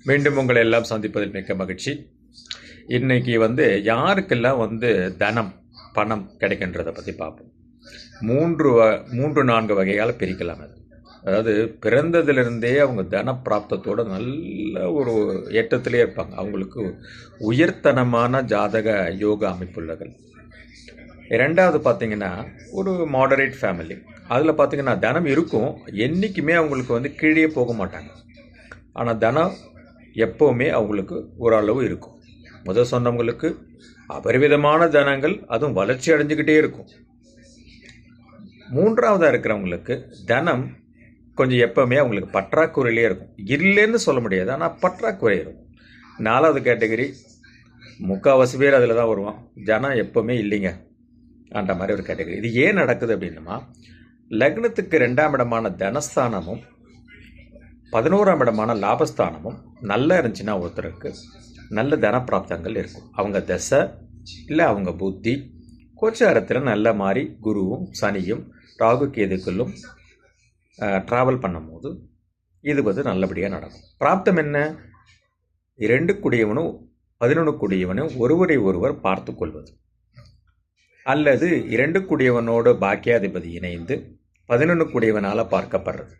மீண்டும் உங்களை எல்லாம் சந்திப்பதில் மிக்க மகிழ்ச்சி. இன்னைக்கு யாருக்கெல்லாம் தனம் பணம் கிடைக்கின்றதை பற்றி பார்ப்போம். மூன்று நான்கு வகையால் பிரிக்கலாம். அதாவது பிறந்ததிலிருந்தே அவங்க தன பிராப்தத்தோட நல்ல ஒரு ஏற்றத்திலே இருப்பாங்க. அவங்களுக்கு உயர்தனமான ஜாதக யோக அமைப்புள்ளகள். ரெண்டாவது பார்த்தீங்கன்னா ஒரு மாடரேட் ஃபேமிலி. அதில் பார்த்தீங்கன்னா தனம் இருக்கும், என்றைக்குமே அவங்களுக்கு கீழே போக மாட்டாங்க. ஆனால் தனம் எப்போவுமே அவங்களுக்கு ஓரளவு இருக்கும். சொன்னவங்களுக்கு அபரிவிதமான தனங்கள், அதுவும் வளர்ச்சி அடைஞ்சிக்கிட்டே இருக்கும். மூன்றாவதாக இருக்கிறவங்களுக்கு தனம் கொஞ்சம் எப்போவுமே அவங்களுக்கு பற்றாக்குறையிலே இருக்கும். இல்லைன்னு சொல்ல முடியாது, ஆனால் பற்றாக்குறை இருக்கும். நாலாவது கேட்டகரி முக்கால்வாசி பேர் அதில் தான் வருவான். ஜனம் எப்போவுமே இல்லைங்க அந்த மாதிரி ஒரு கேட்டகரி. இது ஏன் நடக்குது அப்படின்னா, லக்னத்துக்கு 2ஆம் இடமான தனஸ்தானமும் 11ஆம் இடமான லாபஸ்தானமும் நல்லா இருந்துச்சுன்னா ஒருத்தருக்கு நல்ல தனப்பிராப்தங்கள் இருக்கும். அவங்க தசை இல்லை அவங்க புத்தி கோச்சாரத்தில் நல்ல மாதிரி குருவும் சனியும் ராகு கேதுக்களும் ட்ராவல் பண்ணும்போது இது நல்லபடியாக நடக்கும். பிராப்தம் என்ன? 2 குடியவனும் 11 குடியவனும் ஒருவரை ஒருவர் பார்த்து கொள்வது, அல்லது 2 குடியவனோடு பாக்கியாதிபதி இணைந்து 11 குடியவனால் பார்க்கப்படுறது,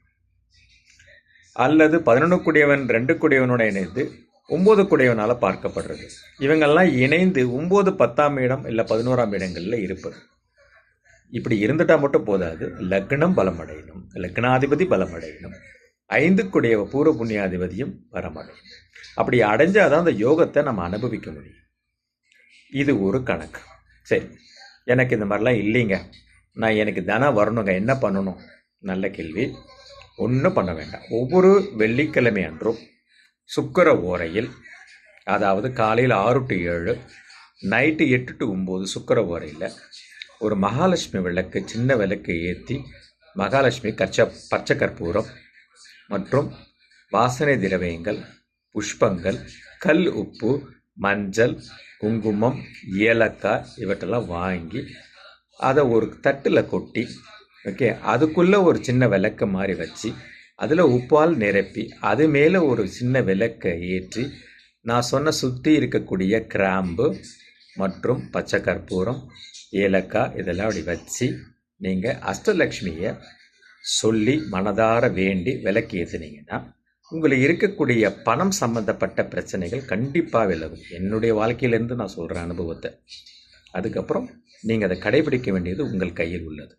அல்லது 11 குடியவன் 2 குடியவனோட இணைந்து 9 குடியவனால் பார்க்கப்படுறது. இவங்கெல்லாம் இணைந்து 9, 10ஆம் இடம் இல்லை 11ஆம் இடங்களில் இருப்பது. இப்படி இருந்துட்டால் மட்டும் போதாது, லக்னம் பலமடையணும், லக்னாதிபதி பலமடையணும், 5 குடியவ பூர்வ புண்ணியாதிபதியும் பலமடையணும். அப்படி அடைஞ்சாதான் அந்த யோகத்தை நம்ம அனுபவிக்க முடியும். இது ஒரு கணக்கு. சரி, எனக்கு இந்த மாதிரிலாம் இல்லைங்க, எனக்கு தனம் வரணுங்க, என்ன பண்ணணும்? நல்ல கேள்வி. ஒன்றும் பண்ண வேண்டாம். ஒவ்வொரு வெள்ளிக்கிழமை அன்றும் சுக்கிர ஓரையில், அதாவது காலையில் 6 to 7, நைட்டு 8 to 9 சுக்கிர ஓரையில் ஒரு மகாலட்சுமி விளக்கு, சின்ன விளக்கு ஏற்றி மகாலட்சுமி பச்சை கற்பூரம் மற்றும் வாசனை திரவியங்கள், புஷ்பங்கள், கல் உப்பு, மஞ்சள், குங்குமம், ஏலக்காய் இவற்றெல்லாம் வாங்கி அதை ஒரு தட்டில் கொட்டி, ஓகே, அதுக்குள்ளே ஒரு சின்ன விளக்கு மாதிரி வச்சு அதில் உப்பால் நிரப்பி அது மேலே ஒரு சின்ன விளக்கை ஏற்றி நான் சொன்ன சுற்றி இருக்கக்கூடிய கிராம்பு மற்றும் பச்சை கற்பூரம், ஏலக்காய் இதெல்லாம் அப்படி வச்சு நீங்கள் அஷ்டலக்ஷ்மியை சொல்லி மனதார வேண்டி விளக்கு ஏற்றினீங்கன்னா உங்களுக்கு இருக்கக்கூடிய பணம் சம்மந்தப்பட்ட பிரச்சனைகள் கண்டிப்பாக விலகும். என்னுடைய வாழ்க்கையிலேருந்து நான் சொல்கிற அனுபவத்தை. அதுக்கப்புறம் நீங்கள் அதை கடைபிடிக்க வேண்டியது உங்கள் கையில் உள்ளது.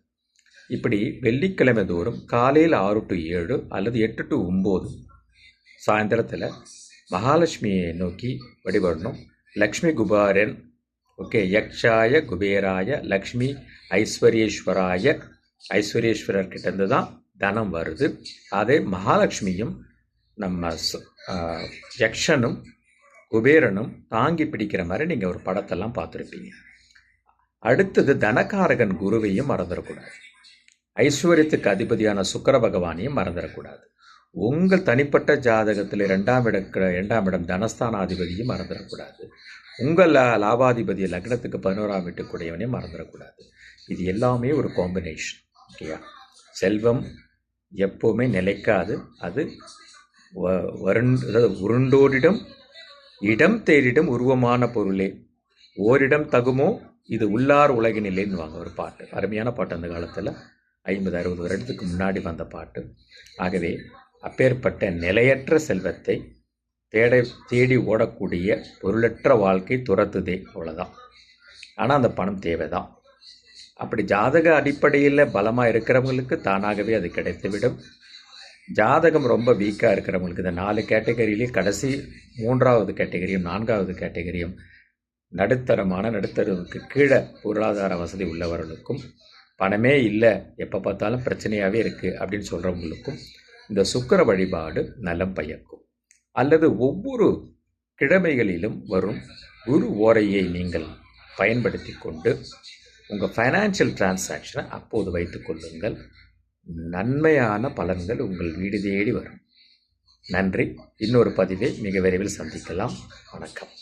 இப்படி வெள்ளிக்கிழமை தோறும் காலையில் 6 to 7 அல்லது 8 to 9 சாயந்தரத்தில் மகாலட்சுமியை நோக்கி வழிபடணும். லக்ஷ்மி குபாரன், ஓகே, யக்ஷாய குபேராய லக்ஷ்மி ஐஸ்வர்யேஸ்வராய, ஐஸ்வர்யேஸ்வரர்கிட்டேருந்து தான் தனம் வருது. அதே மகாலட்சுமியும் நம்ம யக்ஷனும் குபேரனும் தாங்கி பிடிக்கிற மாதிரி நீங்கள் ஒரு படத்தெல்லாம் பார்த்துருப்பீங்க. அடுத்தது தனகாரகன் குருவையும் மறந்துடக்கூடாது. ஐஸ்வர்யத்துக்கு அதிபதியான சுக்கிர பகவானையும் மறந்துடக்கூடாது. உங்கள் தனிப்பட்ட ஜாதகத்தில் 2ஆம் இடம் தனஸ்தானாதிபதியும் மறந்துடக்கூடாது. உங்கள் லாபாதிபதி லக்னத்துக்கு 11ஆம் வீட்டுக்குடையவனையும் மறந்துடக்கூடாது. இது எல்லாமே ஒரு காம்பினேஷன். ஓகேயா? செல்வம் எப்போவுமே நிலைக்காது. அது உருண்டோரிடம் இடம் தேடிடம் உருவமான பொருளே ஓரிடம் தகுமோ இது உள்ளார் உலகினில்லைன்னு வாங்க ஒரு பாட்டு. அருமையான பாட்டு. அந்த காலத்தில் 50-60 வருடத்துக்கு முன்னாடி வந்த பாட்டு. ஆகவே அப்பேற்பட்ட நிலையற்ற செல்வத்தை தேடி ஓடக்கூடிய பொருளற்ற வாழ்க்கை துரத்துதே, அவ்வளோதான். ஆனால் அந்த பணம் தேவைதான். அப்படி ஜாதக அடிப்படையில் பலமாக இருக்கிறவங்களுக்கு தானாகவே அது கிடைத்துவிடும். ஜாதகம் ரொம்ப வீக்காக இருக்கிறவங்களுக்கு இந்த 4 கேட்டகரியிலே கடைசி 3ஆவது கேட்டகரியும் 4ஆவது கேட்டகரியும் நடுத்தரவுக்கு கீழே பொருளாதார வசதி உள்ளவர்களுக்கும், பணமே இல்லை எப்போ பார்த்தாலும் பிரச்சனையாகவே இருக்குது அப்படின்னு சொல்கிறவங்களுக்கும் இந்த சுக்கிர வழிபாடு நலம் பயக்கும். அல்லது ஒவ்வொரு கிழமைகளிலும் வரும் குரு ஓரையை நீங்கள் பயன்படுத்தி கொண்டு உங்கள் ஃபைனான்சியல் டிரான்சாக்ஷனை அப்போது வைத்து கொள்ளுங்கள். நன்மையான பலன்கள் உங்கள் வீடு தேடி வரும். நன்றி. இன்னொரு பதிவை மிக விரைவில் சந்திக்கலாம். வணக்கம்.